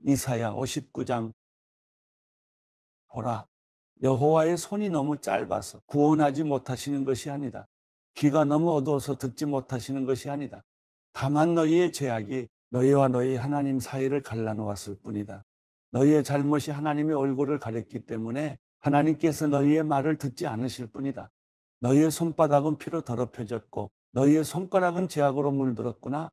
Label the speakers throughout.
Speaker 1: 이사야 59장. 보라, 여호와의 손이 너무 짧아서 구원하지 못하시는 것이 아니다. 귀가 너무 어두워서 듣지 못하시는 것이 아니다. 다만 너희의 죄악이 너희와 너희 하나님 사이를 갈라놓았을 뿐이다. 너희의 잘못이 하나님의 얼굴을 가렸기 때문에 하나님께서 너희의 말을 듣지 않으실 뿐이다. 너희의 손바닥은 피로 더럽혀졌고 너희의 손가락은 죄악으로 물들었구나.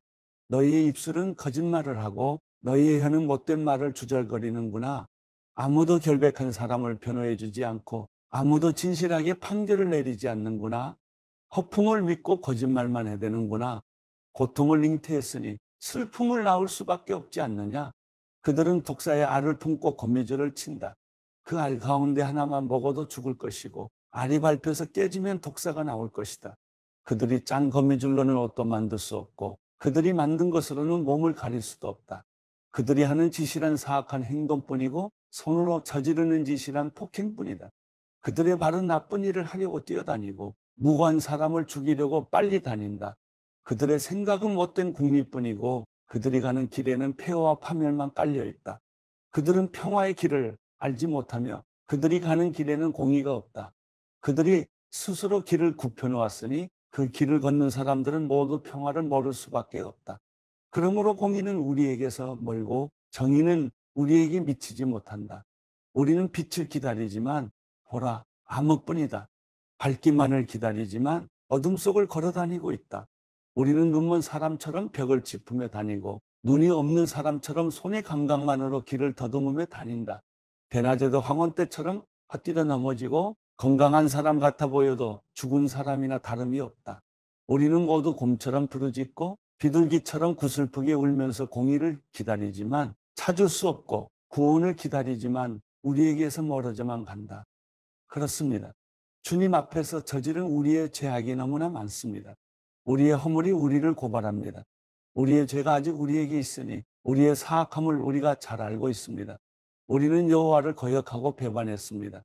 Speaker 1: 너희의 입술은 거짓말을 하고 너희의 혀는 못된 말을 주절거리는구나. 아무도 결백한 사람을 변호해 주지 않고 아무도 진실하게 판결을 내리지 않는구나. 허풍을 믿고 거짓말만 해대는구나. 고통을 잉태했으니 슬픔을 낳을 수밖에 없지 않느냐. 그들은 독사의 알을 품고 거미줄을 친다. 그 알 가운데 하나만 먹어도 죽을 것이고 알이 밟혀서 깨지면 독사가 나올 것이다. 그들이 짠 거미줄로는 옷도 만들 수 없고 그들이 만든 것으로는 몸을 가릴 수도 없다. 그들이 하는 짓이란 사악한 행동뿐이고 손으로 저지르는 짓이란 폭행뿐이다. 그들의 발은 나쁜 일을 하려고 뛰어다니고 무고한 사람을 죽이려고 빨리 다닌다. 그들의 생각은 못된 궁리뿐이고 그들이 가는 길에는 폐허와 파멸만 깔려 있다. 그들은 평화의 길을 알지 못하며 그들이 가는 길에는 공의가 없다. 그들이 스스로 길을 굽혀놓았으니 그 길을 걷는 사람들은 모두 평화를 모를 수밖에 없다. 그러므로 공의는 우리에게서 멀고 정의는 우리에게 미치지 못한다. 우리는 빛을 기다리지만 보라, 암흑뿐이다. 밝기만을 기다리지만 어둠 속을 걸어 다니고 있다. 우리는 눈먼 사람처럼 벽을 짚으며 다니고 눈이 없는 사람처럼 손의 감각만으로 길을 더듬으며 다닌다. 대낮에도 황혼 때처럼 헛디뎌 넘어지고 건강한 사람 같아 보여도 죽은 사람이나 다름이 없다. 우리는 모두 곰처럼 부르짖고 비둘기처럼 구슬프게 울면서 공의를 기다리지만 찾을 수 없고 구원을 기다리지만 우리에게서 멀어져만 간다. 그렇습니다. 주님 앞에서 저지른 우리의 죄악이 너무나 많습니다. 우리의 허물이 우리를 고발합니다. 우리의 죄가 아직 우리에게 있으니 우리의 사악함을 우리가 잘 알고 있습니다. 우리는 여호와를 거역하고 배반했습니다.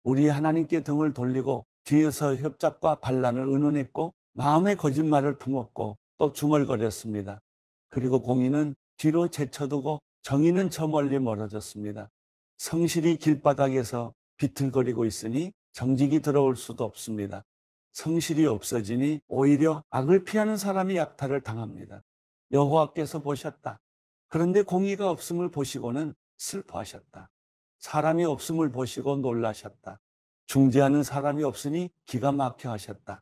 Speaker 1: 우리 하나님께 등을 돌리고 뒤에서 협잡과 반란을 의논했고 마음의 거짓말을 품었고 또 중얼거렸습니다. 그리고 공의는 뒤로 제쳐두고 정의는 저 멀리 멀어졌습니다. 성실이 길바닥에서 비틀거리고 있으니 정직이 들어올 수도 없습니다. 성실이 없어지니 오히려 악을 피하는 사람이 약탈을 당합니다. 여호와께서 보셨다. 그런데 공의가 없음을 보시고는 슬퍼하셨다. 사람이 없음을 보시고 놀라셨다. 중재하는 사람이 없으니 기가 막혀 하셨다.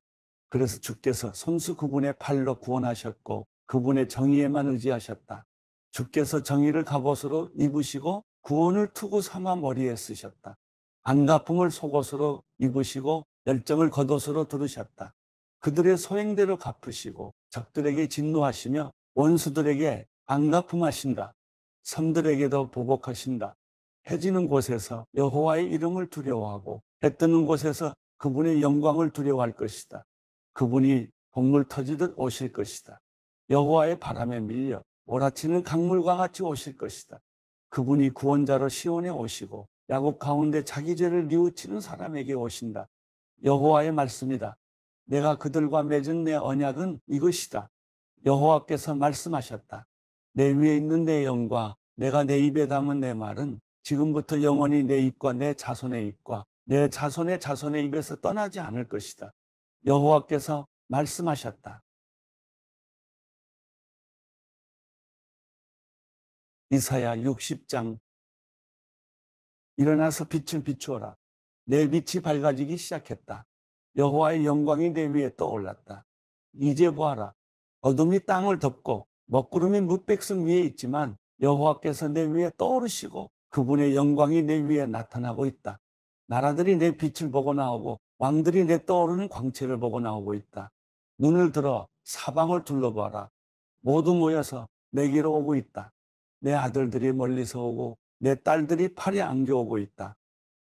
Speaker 1: 그래서 주께서 손수 그분의 팔로 구원하셨고 그분의 정의에만 의지하셨다. 주께서 정의를 갑옷으로 입으시고 구원을 투구 삼아 머리에 쓰셨다. 안가품을 속옷으로 입으시고 열정을 겉옷으로 두르셨다. 그들의 소행대로 갚으시고 적들에게 진노하시며 원수들에게 안가품하신다. 섬들에게도 보복하신다. 해지는 곳에서 여호와의 이름을 두려워하고 해 뜨는 곳에서 그분의 영광을 두려워할 것이다. 그분이 곡물 터지듯 오실 것이다. 여호와의 바람에 밀려 몰아치는 강물과 같이 오실 것이다. 그분이 구원자로 시온에 오시고 야곱 가운데 자기 죄를 뉘우치는 사람에게 오신다. 여호와의 말씀이다. 내가 그들과 맺은 내 언약은 이것이다. 여호와께서 말씀하셨다. 내 위에 있는 내 영과 내가 내 입에 담은 내 말은 지금부터 영원히 내 입과 내 자손의 입과 내 자손의 자손의 입에서 떠나지 않을 것이다. 여호와께서 말씀하셨다. 이사야 60장. 일어나서 빛을 비추어라. 내 빛이 밝아지기 시작했다. 여호와의 영광이 내 위에 떠올랐다. 이제 보아라. 어둠이 땅을 덮고 먹구름이 뭇백성 위에 있지만 여호와께서 내 위에 떠오르시고 그분의 영광이 내 위에 나타나고 있다. 나라들이 내 빛을 보고 나오고 왕들이 내 떠오르는 광채를 보고 나오고 있다. 눈을 들어 사방을 둘러봐라. 모두 모여서 내게로 오고 있다. 내 아들들이 멀리서 오고 내 딸들이 팔에 안겨오고 있다.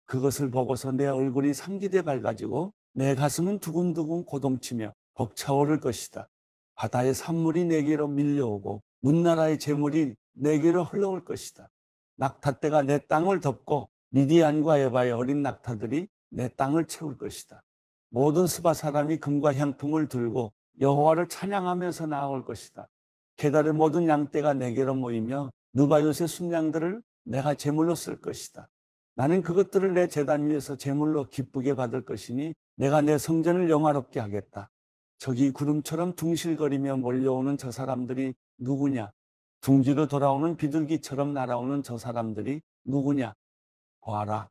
Speaker 1: 그것을 보고서 내 얼굴이 상기돼 밝아지고 내 가슴은 두근두근 고동치며 벅차오를 것이다. 바다의 산물이 내게로 밀려오고 문나라의 재물이 내게로 흘러올 것이다. 낙타떼가 내 땅을 덮고 미디안과 에바의 어린 낙타들이 내 땅을 채울 것이다. 모든 스바 사람이 금과 향품을 들고 여호와를 찬양하면서 나아올 것이다. 게달의 모든 양떼가 내게로 모이며 느바요새 순양들을 내가 제물로 쓸 것이다. 나는 그것들을 내 제단 위에서 제물로 기쁘게 받을 것이니 내가 내 성전을 영화롭게 하겠다. 저기 구름처럼 둥실거리며 몰려오는 저 사람들이 누구냐? 둥지로 돌아오는 비둘기처럼 날아오는 저 사람들이 누구냐? 보아라.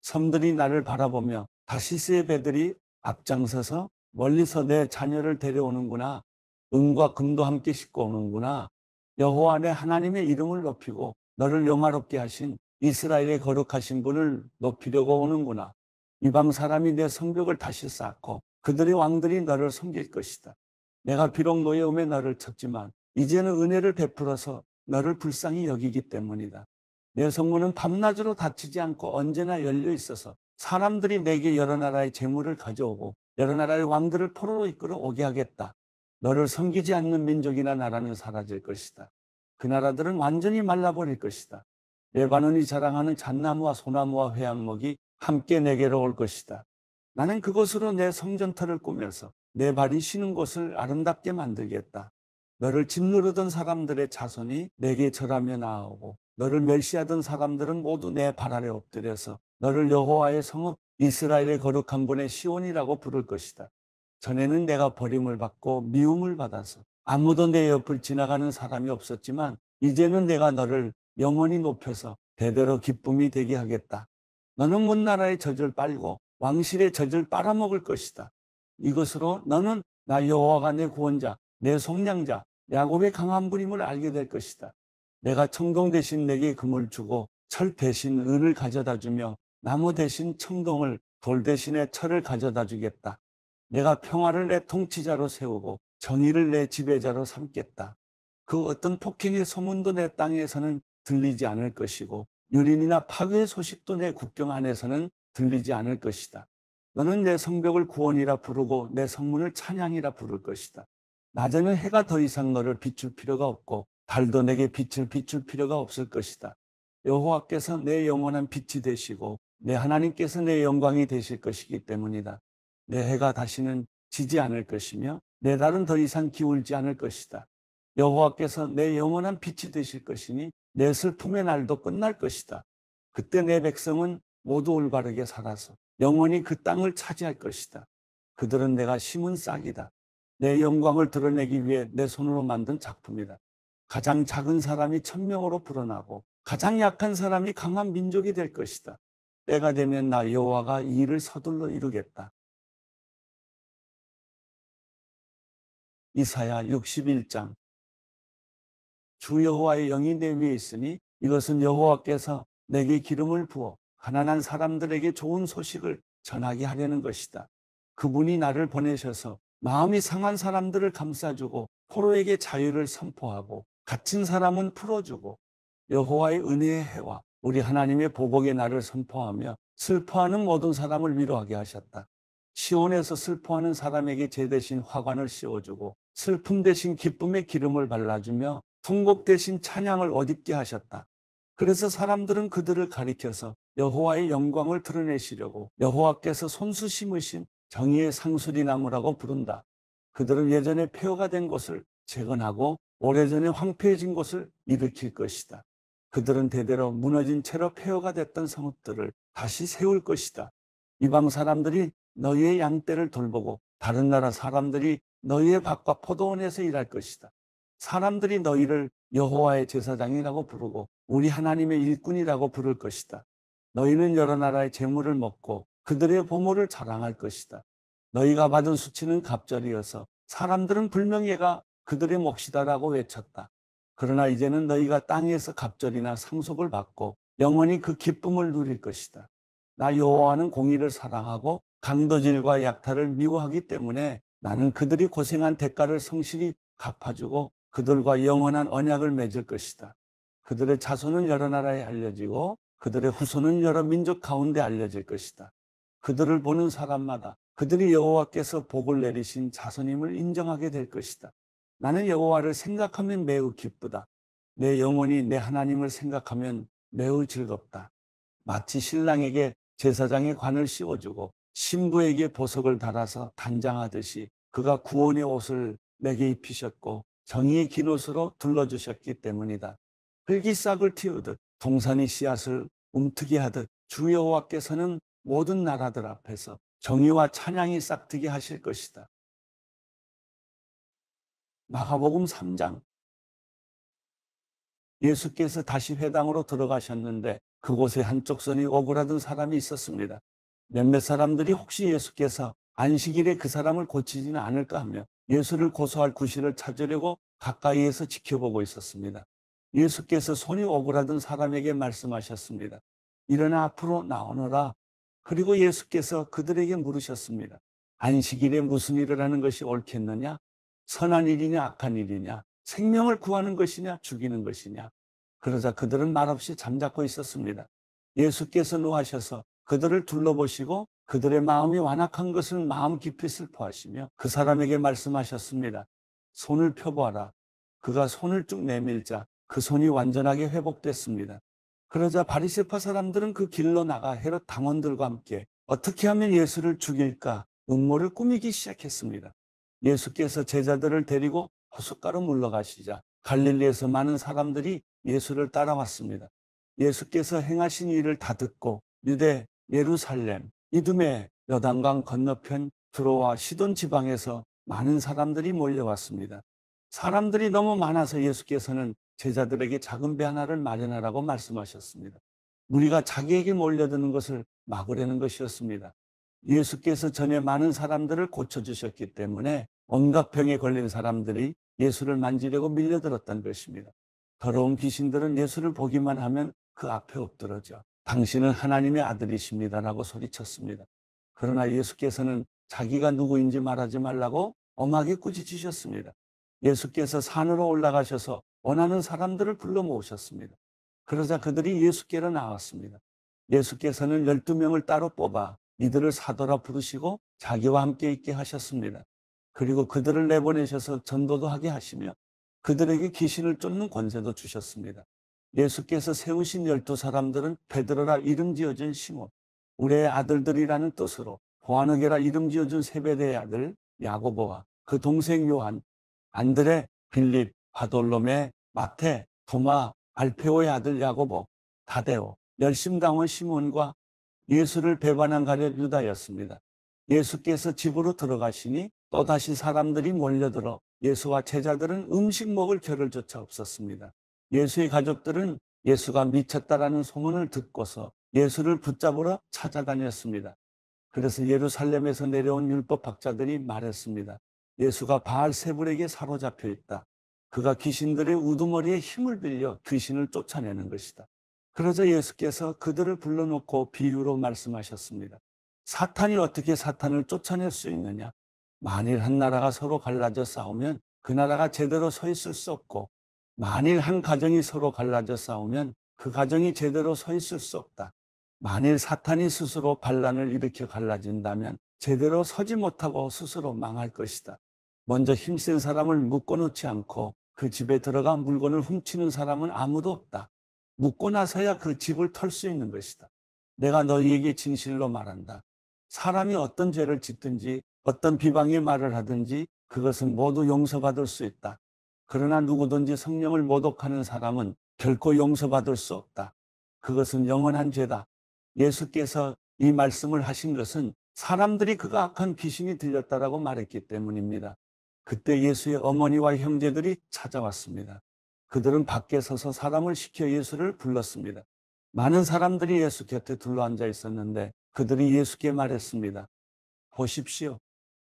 Speaker 1: 섬들이 나를 바라보며 다시스의 배들이 앞장서서 멀리서 내 자녀를 데려오는구나. 은과 금도 함께 싣고 오는구나. 여호와 내 하나님의 이름을 높이고 너를 영화롭게 하신 이스라엘의 거룩하신 분을 높이려고 오는구나. 이방 사람이 내 성벽을 다시 쌓고 그들의 왕들이 너를 섬길 것이다. 내가 비록 노여움에 너를 쳤지만 이제는 은혜를 베풀어서 너를 불쌍히 여기기 때문이다. 내 성문은 밤낮으로 닫히지 않고 언제나 열려 있어서 사람들이 내게 여러 나라의 재물을 가져오고 여러 나라의 왕들을 포로로 이끌어 오게 하겠다. 너를 섬기지 않는 민족이나 나라는 사라질 것이다. 그 나라들은 완전히 말라버릴 것이다. 레바논이 자랑하는 잣나무와 소나무와 회양목이 함께 내게로 올 것이다. 나는 그곳으로 내 성전터를 꾸며서 내 발이 쉬는 곳을 아름답게 만들겠다. 너를 짓누르던 사람들의 자손이 내게 절하며 나아오고 너를 멸시하던 사람들은 모두 내 발 아래 엎드려서 너를 여호와의 성읍 이스라엘의 거룩한 분의 시온이라고 부를 것이다. 전에는 내가 버림을 받고 미움을 받아서 아무도 내 옆을 지나가는 사람이 없었지만 이제는 내가 너를 영원히 높여서 대대로 기쁨이 되게 하겠다. 너는 문 나라의 젖을 빨고 왕실의 젖을 빨아먹을 것이다. 이것으로 너는 나 여호와가 내 구원자, 내 속량자, 야곱의 강한 분임을 알게 될 것이다. 내가 청동 대신 내게 금을 주고 철 대신 은을 가져다 주며 나무 대신 청동을 돌 대신에 철을 가져다 주겠다. 내가 평화를 내 통치자로 세우고 정의를 내 지배자로 삼겠다. 그 어떤 폭행의 소문도 내 땅에서는 들리지 않을 것이고 유린이나 파괴의 소식도 내 국경 안에서는 들리지 않을 것이다. 너는 내 성벽을 구원이라 부르고 내 성문을 찬양이라 부를 것이다. 낮에는 해가 더 이상 너를 비출 필요가 없고 달도 내게 빛을 비출 필요가 없을 것이다. 여호와께서 내 영원한 빛이 되시고 내 하나님께서 내 영광이 되실 것이기 때문이다. 내 해가 다시는 지지 않을 것이며 내 달은 더 이상 기울지 않을 것이다. 여호와께서 내 영원한 빛이 되실 것이니 내 슬픔의 날도 끝날 것이다. 그때 내 백성은 모두 올바르게 살아서 영원히 그 땅을 차지할 것이다. 그들은 내가 심은 싹이다. 내 영광을 드러내기 위해 내 손으로 만든 작품이다. 가장 작은 사람이 천명으로 불어나고 가장 약한 사람이 강한 민족이 될 것이다. 때가 되면 나 여호와가 이 일을 서둘러 이루겠다. 이사야 61장. 주 여호와의 영이 내 위에 있으니 이것은 여호와께서 내게 기름을 부어 가난한 사람들에게 좋은 소식을 전하게 하려는 것이다. 그분이 나를 보내셔서 마음이 상한 사람들을 감싸주고 포로에게 자유를 선포하고 갇힌 사람은 풀어주고 여호와의 은혜의 해와 우리 하나님의 보복의 날을 선포하며 슬퍼하는 모든 사람을 위로하게 하셨다. 시온에서 슬퍼하는 사람에게 제 대신 화관을 씌워주고 슬픔 대신 기쁨의 기름을 발라주며 통곡 대신 찬양을 옷입게 하셨다. 그래서 사람들은 그들을 가리켜서 여호와의 영광을 드러내시려고 여호와께서 손수 심으신 정의의 상수리 나무라고 부른다. 그들은 예전에 폐허가 된 곳을 재건하고 오래전에 황폐해진 곳을 일으킬 것이다. 그들은 대대로 무너진 채로 폐허가 됐던 성읍들을 다시 세울 것이다. 이방 사람들이 너희의 양떼를 돌보고 다른 나라 사람들이 너희의 밭과 포도원에서 일할 것이다. 사람들이 너희를 여호와의 제사장이라고 부르고 우리 하나님의 일꾼이라고 부를 것이다. 너희는 여러 나라의 재물을 먹고 그들의 보물을 자랑할 것이다. 너희가 받은 수치는 갑절이어서 사람들은 불명예가 그들의 몫이다라고 외쳤다. 그러나 이제는 너희가 땅에서 갑절이나 상속을 받고 영원히 그 기쁨을 누릴 것이다. 나 여호와는 공의를 사랑하고 강도질과 약탈을 미워하기 때문에 나는 그들이 고생한 대가를 성실히 갚아주고 그들과 영원한 언약을 맺을 것이다. 그들의 자손은 여러 나라에 알려지고 그들의 후손은 여러 민족 가운데 알려질 것이다. 그들을 보는 사람마다 그들이 여호와께서 복을 내리신 자손임을 인정하게 될 것이다. 나는 여호와를 생각하면 매우 기쁘다. 내 영혼이 내 하나님을 생각하면 매우 즐겁다. 마치 신랑에게 제사장의 관을 씌워주고 신부에게 보석을 달아서 단장하듯이 그가 구원의 옷을 내게 입히셨고 정의의 긴 옷으로 둘러주셨기 때문이다. 흙이 싹을 틔우듯 동산이 씨앗을 움트게 하듯 주 여호와께서는 모든 나라들 앞에서 정의와 찬양이 싹트게 하실 것이다. 마가복음 3장. 예수께서 다시 회당으로 들어가셨는데 그곳에 한쪽 손이 오그라든 사람이 있었습니다. 몇몇 사람들이 혹시 예수께서 안식일에 그 사람을 고치지는 않을까 하며 예수를 고소할 구실을 찾으려고 가까이에서 지켜보고 있었습니다. 예수께서 손이 오그라든 사람에게 말씀하셨습니다. 일어나 앞으로 나오너라. 그리고 예수께서 그들에게 물으셨습니다. 안식일에 무슨 일을 하는 것이 옳겠느냐? 선한 일이냐 악한 일이냐? 생명을 구하는 것이냐 죽이는 것이냐? 그러자 그들은 말없이 잠자코 있었습니다. 예수께서 노하셔서 그들을 둘러보시고 그들의 마음이 완악한 것을 마음 깊이 슬퍼하시며 그 사람에게 말씀하셨습니다. 손을 펴보아라. 그가 손을 쭉 내밀자 그 손이 완전하게 회복됐습니다. 그러자 바리새파 사람들은 그 길로 나가 헤롯 당원들과 함께 어떻게 하면 예수를 죽일까 음모를 꾸미기 시작했습니다. 예수께서 제자들을 데리고 호숫가로 물러가시자 갈릴리에서 많은 사람들이 예수를 따라왔습니다. 예수께서 행하신 일을 다 듣고 유대, 예루살렘, 이두메, 여단강 건너편 두로와 시돈 지방에서 많은 사람들이 몰려왔습니다. 사람들이 너무 많아서 예수께서는 제자들에게 작은 배 하나를 마련하라고 말씀하셨습니다. 무리가 자기에게 몰려드는 것을 막으려는 것이었습니다. 예수께서 전에 많은 사람들을 고쳐주셨기 때문에 온갖 병에 걸린 사람들이 예수를 만지려고 밀려들었던 것입니다. 더러운 귀신들은 예수를 보기만 하면 그 앞에 엎드러져 당신은 하나님의 아들이십니다라고 소리쳤습니다. 그러나 예수께서는 자기가 누구인지 말하지 말라고 엄하게 꾸짖으셨습니다. 예수께서 산으로 올라가셔서 원하는 사람들을 불러 모으셨습니다. 그러자 그들이 예수께로 나왔습니다. 예수께서는 12명을 따로 뽑아 이들을 사도라 부르시고 자기와 함께 있게 하셨습니다. 그리고 그들을 내보내셔서 전도도 하게 하시며 그들에게 귀신을 쫓는 권세도 주셨습니다. 예수께서 세우신 12사람들은 베드로라 이름 지어준 시몬, 우리의 아들들이라는 뜻으로 보아느게라 이름 지어준 세베대의 아들 야고보와 그 동생 요한, 안드레, 빌립, 바돌로메, 마태, 도마, 알페오의 아들 야고보, 다데오, 열심당원 시몬과 예수를 배반한 가룟 유다였습니다. 예수께서 집으로 들어가시니 또다시 사람들이 몰려들어 예수와 제자들은 음식 먹을 겨를조차 없었습니다. 예수의 가족들은 예수가 미쳤다라는 소문을 듣고서 예수를 붙잡으러 찾아다녔습니다. 그래서 예루살렘에서 내려온 율법학자들이 말했습니다. 예수가 바알세불에게 사로잡혀 있다. 그가 귀신들의 우두머리에 힘을 빌려 귀신을 쫓아내는 것이다. 그러자 예수께서 그들을 불러놓고 비유로 말씀하셨습니다. 사탄이 어떻게 사탄을 쫓아낼 수 있느냐? 만일 한 나라가 서로 갈라져 싸우면 그 나라가 제대로 서 있을 수 없고 만일 한 가정이 서로 갈라져 싸우면 그 가정이 제대로 서 있을 수 없다. 만일 사탄이 스스로 반란을 일으켜 갈라진다면 제대로 서지 못하고 스스로 망할 것이다. 먼저 힘센 사람을 묶어놓지 않고 그 집에 들어가 물건을 훔치는 사람은 아무도 없다. 묶고 나서야 그 집을 털 수 있는 것이다. 내가 너희에게 진실로 말한다. 사람이 어떤 죄를 짓든지 어떤 비방의 말을 하든지 그것은 모두 용서받을 수 있다. 그러나 누구든지 성령을 모독하는 사람은 결코 용서받을 수 없다. 그것은 영원한 죄다. 예수께서 이 말씀을 하신 것은 사람들이 그가 악한 귀신이 들렸다라고 말했기 때문입니다. 그때 예수의 어머니와 형제들이 찾아왔습니다. 그들은 밖에 서서 사람을 시켜 예수를 불렀습니다. 많은 사람들이 예수 곁에 둘러앉아 있었는데 그들이 예수께 말했습니다. 보십시오.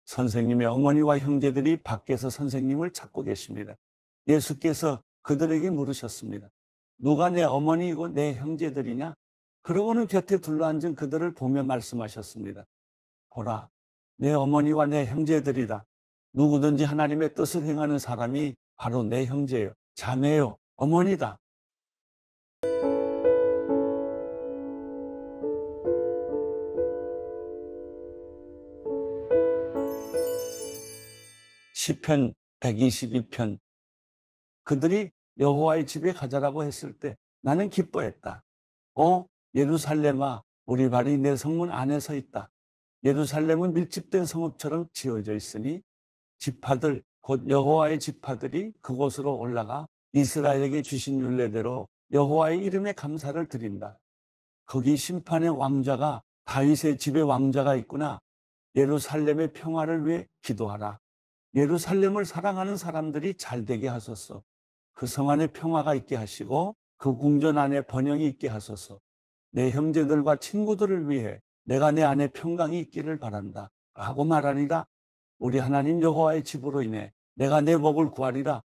Speaker 1: 선생님의 어머니와 형제들이 밖에서 선생님을 찾고 계십니다. 예수께서 그들에게 물으셨습니다. 누가 내 어머니이고 내 형제들이냐? 그러고는 곁에 둘러앉은 그들을 보며 말씀하셨습니다. 보라, 내 어머니와 내 형제들이다. 누구든지 하나님의 뜻을 행하는 사람이 바로 내 형제요, 자매요, 어머니다. 시편 122편. 그들이 여호와의 집에 가자라고 했을 때 나는 기뻐했다. 예루살렘아, 우리 발이 내 성문 안에 서 있다. 예루살렘은 밀집된 성읍처럼 지어져 있으니 지파들 곧 여호와의 지파들이 그곳으로 올라가 이스라엘에게 주신 율례대로 여호와의 이름에 감사를 드린다. 거기 심판의 왕자가 다윗의 집에 왕자가 있구나. 예루살렘의 평화를 위해 기도하라. 예루살렘을 사랑하는 사람들이 잘 되게 하소서. 그 성 안에 평화가 있게 하시고 그 궁전 안에 번영이 있게 하소서. 내 형제들과 친구들을 위해 내가 내 안에 평강이 있기를 바란다. 라고 말하니라. 우리 하나님 여호와의 집으로 인해 내가 내 먹을 구하리라.